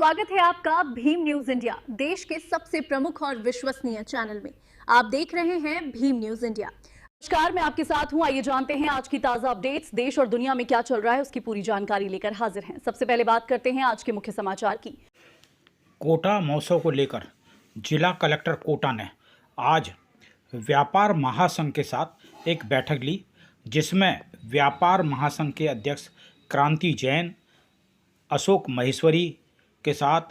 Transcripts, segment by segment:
स्वागत है आपका भीम न्यूज इंडिया, देश के सबसे प्रमुख और विश्वसनीय चैनल में। आप देख रहे हैं भीम न्यूज इंडिया। नमस्कार, मैं आपके साथ हूं। आइए जानते हैं आज की ताजा अपडेट्स। देश और दुनिया में क्या चल रहा है उसकी पूरी जानकारी लेकर हाजिर हैं। सबसे पहले बात करते हैं आज के मुख्य समाचार की। कोटा महोत्सव को लेकर जिला कलेक्टर कोटा ने आज व्यापार महासंघ के साथ एक बैठक ली, जिसमें व्यापार महासंघ के अध्यक्ष क्रांति जैन, अशोक महेश्वरी के साथ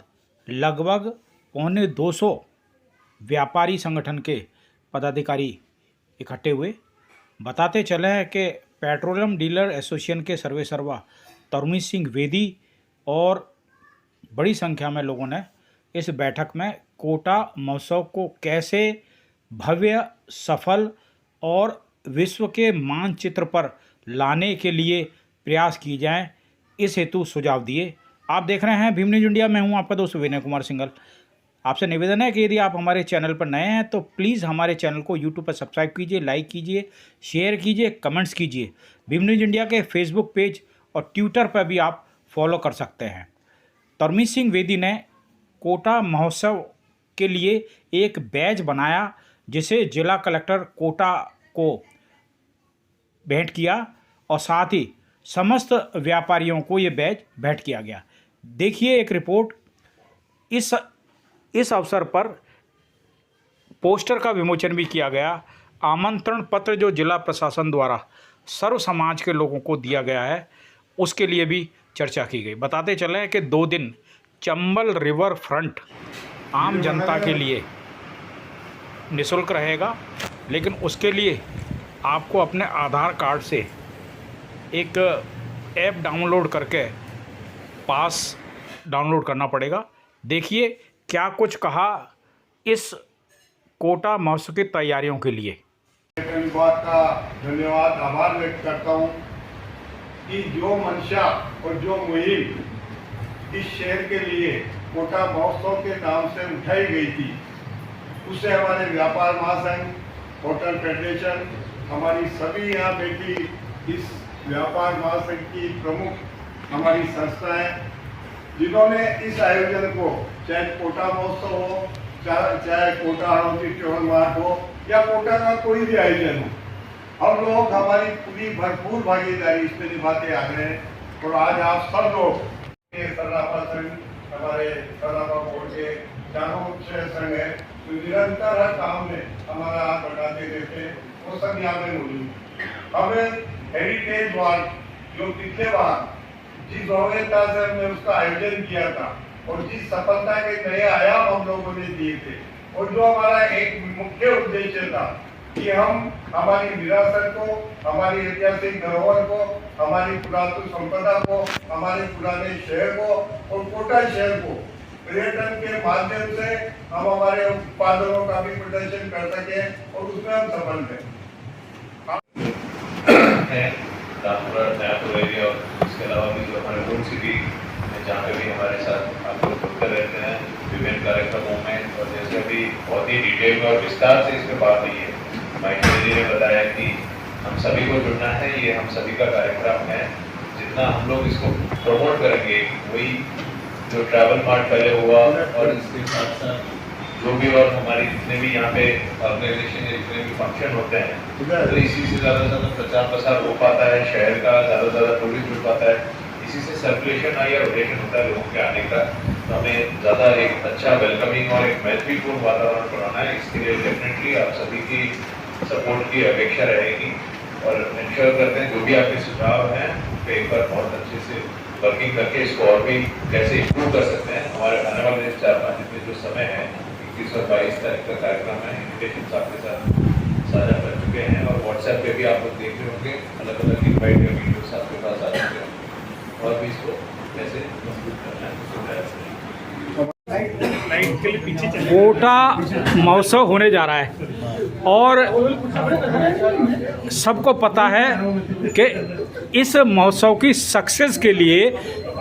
लगभग 250 व्यापारी संगठन के पदाधिकारी इकट्ठे हुए। बताते चले हैं कि पेट्रोलियम डीलर एसोसिएशन के सर्वेसर्वा तरमीत सिंह वेदी और बड़ी संख्या में लोगों ने इस बैठक में कोटा महोत्सव को कैसे भव्य, सफल और विश्व के मानचित्र पर लाने के लिए प्रयास किए जाएं, इस हेतु सुझाव दिए। आप देख रहे हैं भीम न्यूज इंडिया। मैं हूं आपका दोस्त विनय कुमार सिंघल। आपसे निवेदन है कि यदि आप हमारे चैनल पर नए हैं तो प्लीज़ हमारे चैनल को यूट्यूब पर सब्सक्राइब कीजिए, लाइक कीजिए, शेयर कीजिए, कमेंट्स कीजिए। भीम न्यूज इंडिया के फेसबुक पेज और ट्विटर पर भी आप फॉलो कर सकते हैं। तरमीत सिंह वेदी ने कोटा महोत्सव के लिए एक बैज बनाया, जिसे जिला कलेक्टर कोटा को भेंट किया और साथ ही समस्त व्यापारियों को ये बैज भेंट किया गया। देखिए एक रिपोर्ट। इस अवसर पर पोस्टर का विमोचन भी किया गया। आमंत्रण पत्र जो जिला प्रशासन द्वारा सर्व समाज के लोगों को दिया गया है, उसके लिए भी चर्चा की गई। बताते चले कि 2 दिन चंबल रिवर फ्रंट आम जनता के लिए निःशुल्क रहेगा, लेकिन उसके लिए आपको अपने आधार कार्ड से एक ऐप डाउनलोड करके पास डाउनलोड करना पड़ेगा। देखिए क्या कुछ कहा इस कोटा महोत्सव की तैयारियों के लिए। बात का धन्यवाद, आभार व्यक्त करता हूँ कि जो मंशा और जो मुहिम इस शहर के लिए कोटा महोत्सव के नाम से उठाई गई थी, उससे हमारे व्यापार महासंघ, होटल फेडरेशन, हमारी सभी यहाँ बैठी इस व्यापार महासंघ की प्रमुख हमारी संस्थाएं, जिन्होंने इस आयोजन को, चाहे कोटा महोत्सव हो, चाहे कोटा हड़ौती त्योहार मार्ट हो या कोटा का कोई भी आयोजन हो, हम लोग हमारी पूरी भरपूर भागीदारी इसमें निभाते आ रहे हैं। और आज आप सब लोग सर्राफा संघ, हमारे सर्राफा बोर्ड के चारों संघ है, तो निरंतर हर काम में हमारा हाथ बढ़ाते रहते हैं, वो सब यहाँ पे मौजूद। हमें हेरिटेज वॉक जो पिछले बार जिस भव्यता से हमने उसका आयोजन किया था और जिस सफलता के नए आयाम हम लोगों ने दिए थे, और जो हमारा एक मुख्य उद्देश्य था कि हम हमारी विरासत को, हमारी ऐतिहासिक धरोहर को, हमारी पुरातन संपदा को, हमारे पुराने शहर को और कोटा शहर को पर्यटन के माध्यम से हम हमारे उत्पादनों का भी प्रदर्शन कर सके और उसमें हम सफल थे। एरिया और इसके अलावा भी जो हमारे ओल्ड सिटी जहाँ पे भी हमारे साथ आप लोग जुड़ते रहते हैं विभिन्न कार्यक्रमों में। और जैसे अभी बहुत ही डिटेल में और विस्तार से इसमें बात हुई है, माइकल जी ने बताया कि हम सभी को जुड़ना है, ये हम सभी का कार्यक्रम है। जितना हम लोग इसको प्रमोट करेंगे, वही जो ट्रैवल मार्ट पहले हुआ और इसके साथ साथ जो भी और हमारी जितने भी यहाँ पे ऑर्गेनाइजेशन या जितने भी फंक्शन होते हैं, तो इसी से ज़्यादा से ज़्यादा प्रचार प्रसार हो पाता है, शहर का ज़्यादा से ज़्यादा टूरिस्ट जुड़ पाता है, इसी से सर्कुलेशन या रोटेशन होता है लोगों के आने का। तो हमें ज़्यादा एक अच्छा वेलकमिंग और एक मैत्रीपूर्ण वातावरण बनाना है। इसके लिए डेफिनेटली आप सभी की सपोर्ट की अपेक्षा रहेगी और इंश्योर करते हैं जो भी आपके सुझाव हैं उस एक बार बहुत अच्छे से वर्किंग करके इसको और भी कैसे इम्प्रूव कर सकते हैं। हमारे आने वाले 4-5 दिन में जो समय है, 21 और 22 तारीख का कार्यक्रम है, इन्विटेशन आपके साथ साझा कर चुके हैं और व्हाट्सएप पे भी आप लोग देख रहे होंगे, अलग अलग इनवाइट या वीडियोस आपके पास आ चुके हैं और भी इसको कैसे मजबूत करना है। कोटा महोत्सव होने जा रहा है और सबको पता है कि इस महोत्सव की सक्सेस के लिए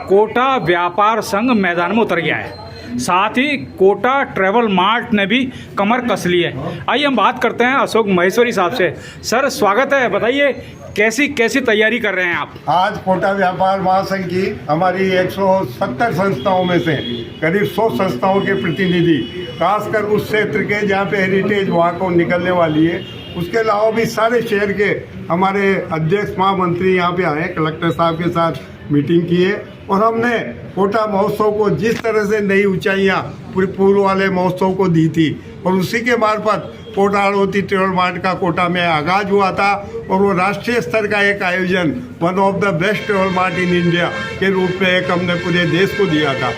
कोटा व्यापार संघ मैदान में उतर गया है। साथ ही कोटा ट्रैवल मार्ट ने भी कमर कस ली है। आइए हम बात करते हैं अशोक महेश्वरी साहब से। सर स्वागत है, बताइए कैसी कैसी तैयारी कर रहे हैं आप? आज कोटा व्यापार महासंघ की हमारी 170 संस्थाओं में से करीब 100 संस्थाओं के प्रतिनिधि, खासकर उस क्षेत्र के जहाँ पे हेरिटेज वहाँ को निकलने वाली है, उसके अलावा भी सारे शहर के हमारे अध्यक्ष महामंत्री यहाँ पे आए, कलेक्टर साहब के साथ मीटिंग की है और हमने कोटा महोत्सव को जिस तरह से नई ऊंचाइयाँ पूर्व वाले महोत्सव को दी थी और उसी के मार्फत कोटा आड़ोती ट्रेवल मार्ट का कोटा में आगाज हुआ था और वो राष्ट्रीय स्तर का एक आयोजन one of the best travel mart in India के रूप में एक हमने पूरे देश को दिया था।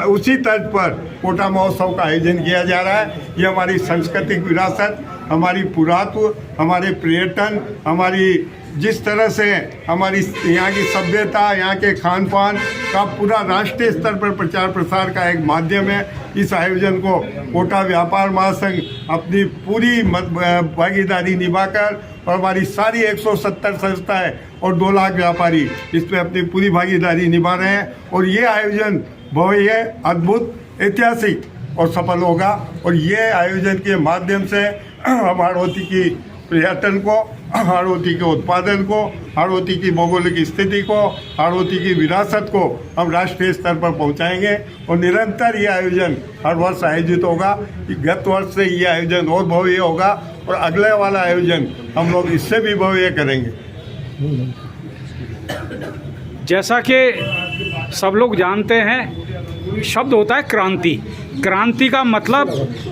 उसी तर्ज पर कोटा महोत्सव का आयोजन किया जा रहा है। ये हमारी सांस्कृतिक विरासत, हमारी पुरातत्व, हमारे पर्यटन, हमारी जिस तरह से हमारी यहाँ की सभ्यता, यहाँ के खान पान का पूरा राष्ट्रीय स्तर पर प्रचार प्रसार का एक माध्यम है। इस आयोजन को कोटा व्यापार महासंघ अपनी पूरी भागीदारी निभाकर और हमारी सारी 170 संस्थाएं और 2 लाख व्यापारी इसमें अपनी पूरी भागीदारी निभा रहे हैं और ये आयोजन भव्य, अद्भुत, ऐतिहासिक और सफल होगा। और ये आयोजन के माध्यम से हम हाड़ौती की पर्यटन को, हाड़ौती के उत्पादन को, हाड़ौती की भौगोलिक स्थिति को, हाड़ौती की विरासत को हम राष्ट्रीय स्तर पर पहुंचाएंगे और निरंतर ये आयोजन हर वर्ष आयोजित होगा। गत वर्ष से ये आयोजन और भव्य होगा और अगले वाला आयोजन हम लोग इससे भी भव्य करेंगे। जैसा कि सब लोग जानते हैं, शब्द होता है क्रांति। क्रांति का मतलब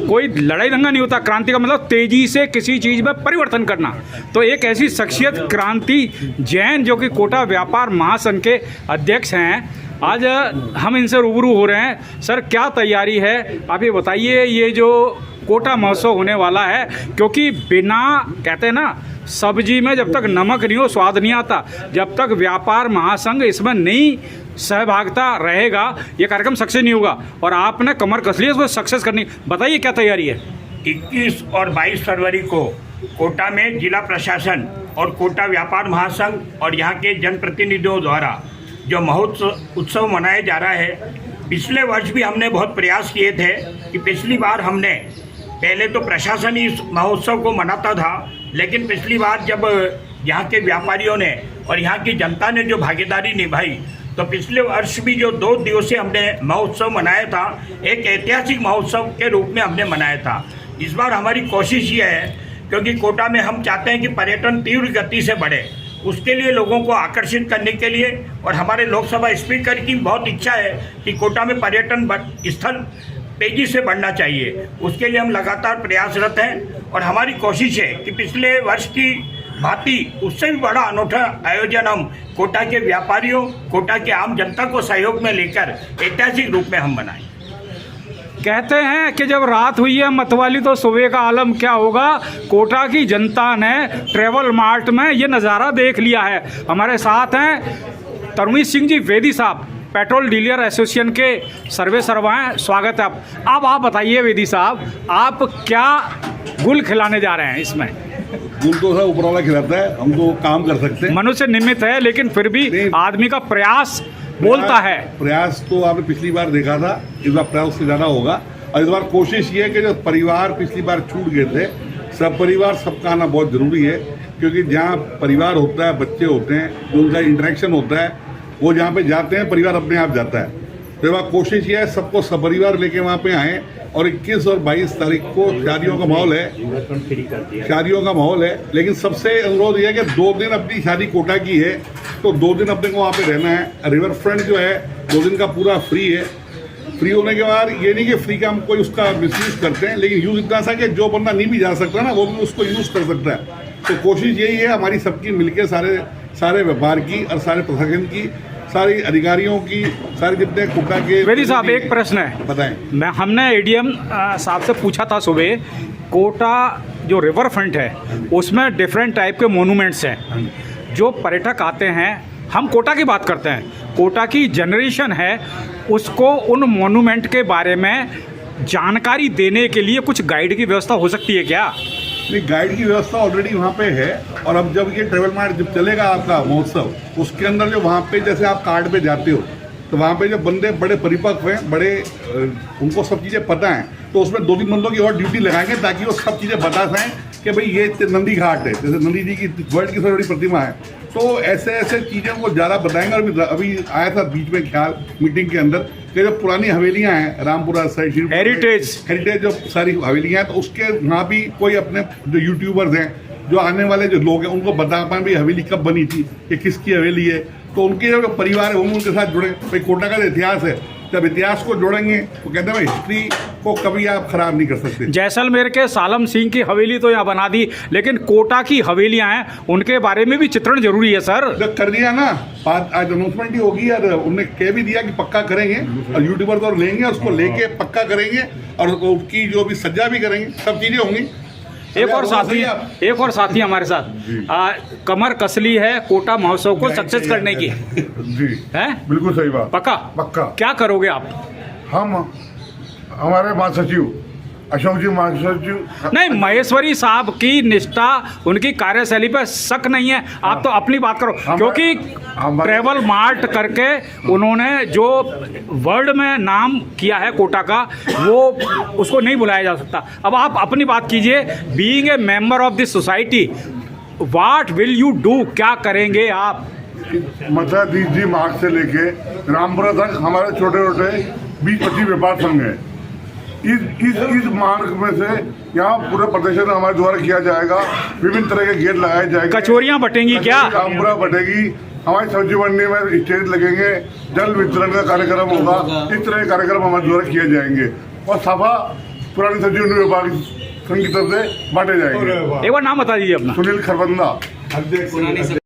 कोई लड़ाई दंगा नहीं होता, क्रांति का मतलब तेजी से किसी चीज़ में परिवर्तन करना। तो एक ऐसी शख्सियत क्रांति जैन जो कि कोटा व्यापार महासंघ के अध्यक्ष हैं, आज हम इनसे रूबरू हो रहे हैं। सर क्या तैयारी है आप ये बताइए, ये जो कोटा महोत्सव होने वाला है, क्योंकि बिना कहते हैं ना सब्जी में जब तक नमक नहीं हो स्वाद नहीं आता, जब तक व्यापार महासंघ इसमें नहीं सहभागिता रहेगा ये कार्यक्रम सक्सेस नहीं होगा और आपने कमर कस ली है इसको सक्सेस करनी। बताइए क्या तैयारी है? 21 और 22 फरवरी को कोटा में जिला प्रशासन और कोटा व्यापार महासंघ और यहाँ के जनप्रतिनिधियों द्वारा जो महोत्सव उत्सव मनाया जा रहा है, पिछले वर्ष भी हमने बहुत प्रयास किए थे कि पिछली बार हमने पहले तो प्रशासन ही इस महोत्सव को मनाता था, लेकिन पिछली बार जब यहाँ के व्यापारियों ने और यहाँ की जनता ने जो भागीदारी निभाई, तो पिछले वर्ष भी जो 2 दिवसीय हमने महोत्सव मनाया था, एक ऐतिहासिक महोत्सव के रूप में हमने मनाया था। इस बार हमारी कोशिश ये है, क्योंकि कोटा में हम चाहते हैं कि पर्यटन तीव्र गति से बढ़े, उसके लिए लोगों को आकर्षित करने के लिए और हमारे लोकसभा स्पीकर की बहुत इच्छा है कि कोटा में पर्यटन स्थल तेजी से बढ़ना चाहिए। उसके लिए हम लगातार प्रयासरत हैं और हमारी कोशिश है कि पिछले वर्ष की भांति उससे भी बड़ा अनूठा आयोजन हम कोटा के व्यापारियों, कोटा के आम जनता को सहयोग में लेकर ऐतिहासिक रूप में हम बनाएं। कहते हैं कि जब रात हुई है मतवाली तो सुबह का आलम क्या होगा। कोटा की जनता ने ट्रैवल मार्ट में ये नज़ारा देख लिया है। हमारे साथ हैं तरुणी सिंह जी वेदी साहब, पेट्रोल डीलर एसोसिएशन के सर्वे सर्वा हैं, स्वागत है आप। अब आप बताइए वेदी साहब, आप क्या गुल खिलाने जा रहे हैं इसमें? गुल तो सर ऊपर वाला खिलाता है, हम तो काम कर सकते हैं। मनुष्य निमित्त है, लेकिन फिर भी आदमी का प्रयास बोलता है। प्रयास तो आपने पिछली बार देखा था, इस बार प्रयास से ज़्यादा होगा और इस बार कोशिश ये है कि जो परिवार पिछली बार छूट गए थे, सब परिवार सबका आना बहुत ज़रूरी है, क्योंकि जहाँ परिवार होता है, बच्चे होते हैं, जो उनका इंटरेक्शन होता है, वो जहाँ पे जाते हैं परिवार अपने आप जाता है। तो वह कोशिश ये है सबको सपरिवार लेके वहाँ पे आएँ। और 21 और 22 तारीख को शादियों का माहौल है, शादियों का माहौल है, लेकिन सबसे अनुरोध ये है कि 2 दिन अपनी शादी कोटा की है तो 2 दिन अपने को वहाँ पे रहना है। रिवर फ्रंट जो है 2 दिन का पूरा फ्री है। फ्री होने के बाद ये नहीं कि फ्री का हम कोई उसका मिसयूज़ करते हैं, लेकिन यूज़ इतना सा कि जो बंदा नहीं भी जा सकता ना वो भी उसको यूज़ कर सकता है। तो कोशिश यही है हमारी सबकी मिलके सारे व्यापार की और सारे प्रशासन की, सारी अधिकारियों की, सारे जितने कोटा के। वेदी साहब एक प्रश्न है, बताएं। हमने एडीएम साहब से पूछा था सुबह, कोटा जो रिवर फ्रंट है उसमें डिफरेंट टाइप के मोनूमेंट्स हैं। जो पर्यटक आते हैं, हम कोटा की बात करते हैं, कोटा की जनरेशन है, उसको उन मोनूमेंट के बारे में जानकारी देने के लिए कुछ गाइड की व्यवस्था हो सकती है क्या? नहीं, गाइड की व्यवस्था ऑलरेडी वहाँ पे है। और अब जब ये ट्रेवल मार्ट जब चलेगा आपका महोत्सव, उसके अंदर जो वहाँ पे जैसे आप कार्ड पे जाते हो तो वहाँ पे जो बंदे बड़े परिपक्व हैं, बड़े उनको सब चीज़ें पता हैं, तो उसमें 2-3 बंदों की और ड्यूटी लगाएंगे ताकि वो सब चीज़ें बता सकें कि भाई ये नंदी घाट है, जैसे नंदी जी की वर्ल्ड की सबसे बड़ी प्रतिमा है। तो ऐसे ऐसे चीज़ों को ज़्यादा बताएंगे। और अभी आया था बीच में ख्याल मीटिंग के अंदर कि जो पुरानी हवेलियाँ हैं रामपुरा साइड, हेरिटेज जो सारी हवेलियाँ हैं, तो उसके वहाँ भी कोई अपने जो यूट्यूबर्स हैं, जो आने वाले जो लोग हैं, उनको बता पाएँ भाई हवेली कब बनी थी, ये किसकी हवेली है, तो उनके जो परिवार है वो उनके साथ जुड़े। भाई कोटा का इतिहास है, जब इतिहास को जोड़ेंगे तो कहते हैं हिस्ट्री को कभी आप खराब नहीं कर सकते। जैसलमेर के सालम सिंह की हवेली तो यहाँ बना दी, लेकिन कोटा की हवेलियाँ हैं, उनके बारे में भी चित्रण जरूरी है सर। जब कर दिया ना बात, आज अनाउंसमेंट ही होगी यार, उन्होंने कह भी दिया कि पक्का करेंगे और यूट्यूबर तो लेंगे, उसको लेके पक्का करेंगे और उसकी जो भी सज्जा भी करेंगे, सब चीज़ें होंगी। एक और साथी हमारे साथ कमर कसली है कोटा महोत्सव को सक्सेस करने की। जी है बिल्कुल सही बात। पक्का पक्का क्या करोगे आप? हम हमारे महासचिव अशोक जी महासचिव नहीं, महेश्वरी साहब की निष्ठा, उनकी कार्यशैली पे शक नहीं है, आप तो अपनी बात करो, क्योंकि ट्रेवल मार्ट करके उन्होंने जो वर्ल्ड में नाम किया है कोटा का, वो उसको नहीं भुलाया जा सकता। अब आप अपनी बात कीजिए, being a member of this society, what will you do, क्या करेंगे आप? मथुराधीश जी मार्ग से लेके रामपुरा तक हमारे छोटे छोटे 20-25 व्यापार संघ हैं। इस मार्ग में से यहाँ पूरे प्रदेश में हमारे द्वारा किया जाएगा, विभिन्न तरह के गेट लगाए जाएंगे, कचोरियाँ बटेंगी क्या? रामपुरा बटेगी, हमारी सब्जी मंडी में स्टेज लगेंगे, जल वितरण का कार्यक्रम होगा, इस तरह के कार्यक्रम हमारे द्वारा किए जाएंगे और सफा पुरानी सब्जी मंडी विभाग संघ की तरफ से बांटे जाएंगे। एक बार नाम बता दीजिए अपना। सुनील खरबंदा, अध्यक्ष